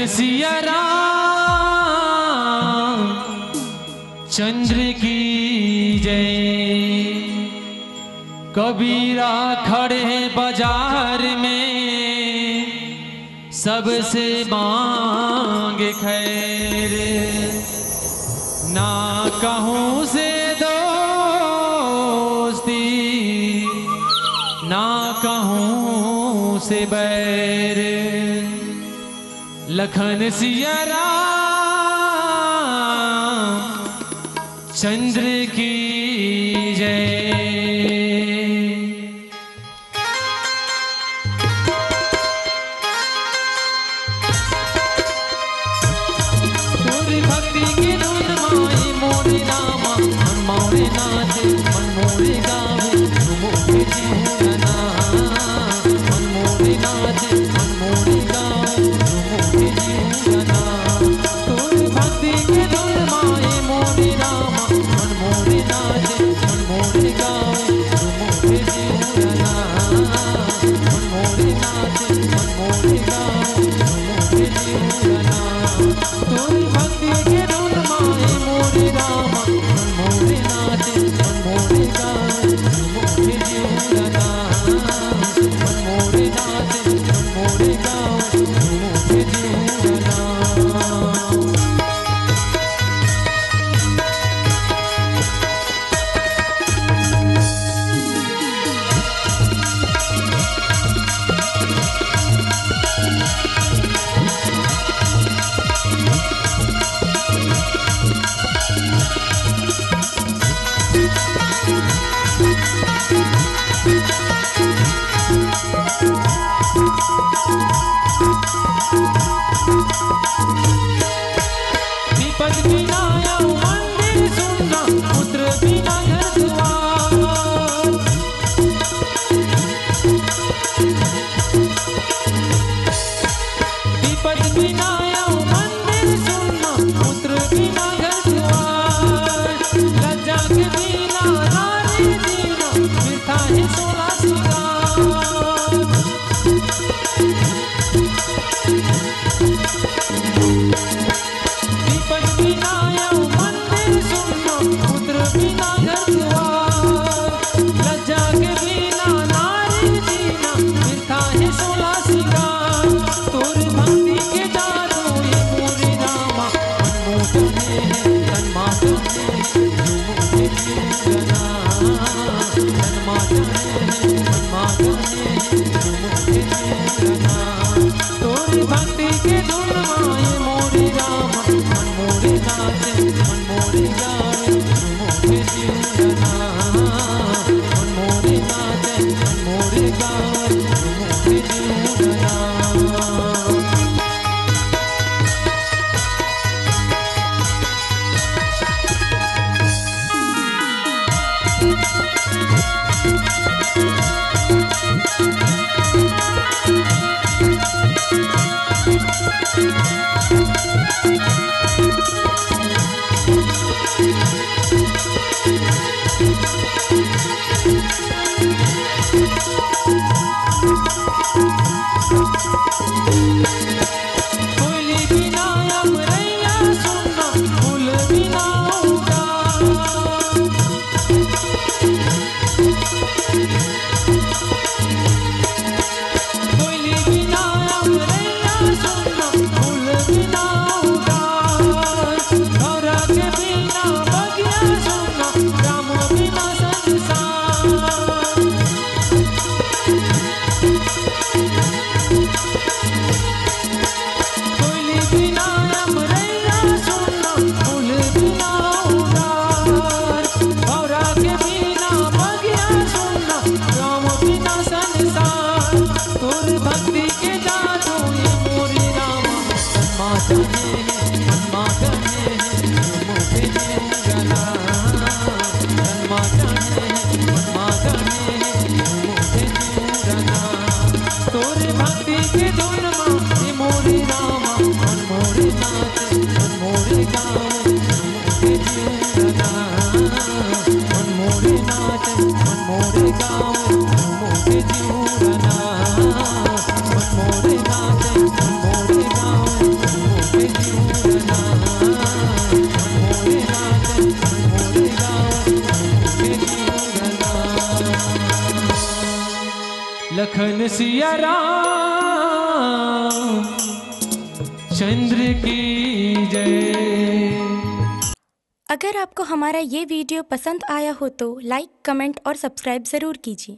सिया राम चंद्र की जय। कबीरा खड़े हैं बाजार में सबसे मांगे खैर। ना कहूँ से दोस्ती ना कहूँ से बैर। लखन सिया राम चंद्र की जय। तोरी भक्ति की धुन माई मोरे रामा मन मोरे नाचे मन मोरे गावे झूमो के जीवना। मन मोरे नाचे मन मोरे गावे झूमो के जीवना। तोरी भक्ति की धुन माई मोरे रामा मन मोरे नाचे मन मोरे गावे झूमो के जीवना। मन मोरे नाचे मन मोरे गावे झूमो के जीवना। तोरी भक्ति के धुन माए मोरे रामा मन मोरे नाचे मन मोरे गावे झूमो के जीवना। मन मोरे नाचे मन मोरे गावे झूमो के जीवना। दीपक बिना या मंदिर सुनना पुत्र बिना घर द्वार। दीपक बिना या मंदिर सुनना पुत्र बिना घर द्वार। लज्जा के बिना नारी जीना वृथा है 16 सिंगार। दीपक बिना या मंदिर सुनना पुत्र बिना घर द्वार। लज्जा के बिना नारी जीना वृथा है 16 सिंगार। तोर भक्ति के जादू ये मोरे रामा मनमोहने है तन मातने झूमो के जीवना। तन मातने मन मातने झूमो के जीवना। तोर भक्ति के धुन माए मोरे रामा मन मोरे नाचे मन मोरे गावे झूमो के जीवना। मन मोरे नाचे मन मोरे गावे झूमो के जीवना। कोयली बिना अमरैया सुनना फूल बिना उदास। कोयली बिना अमरैया सुनना फूल बिना उदास। गौरा के बिना बगिया सुनना राम बिना संसार। कोयली बिना अमरैया सुनना फूल बिना उदास। गौरा के बिना बगिया सुनना राम बिना संसार। तोर भक्ति के जादू ये मोरे रामा मन मातने मन मातने झूमो के जीवना। मन मातने मन मातने झूमो के जीवना। तोर भक्ति के धुन माए मोरे रामा मन मोरे नाचे मन मोरे गावे झूमो के जीवना। मन मोरे नाचे मन मोरे गावे झूमो के जीवना। मन मोरे नाचे मन मोरे गावे लखन सिया राम चंद्र की जय। अगर आपको हमारा ये वीडियो पसंद आया हो तो लाइक, कमेंट और सब्सक्राइब ज़रूर कीजिए।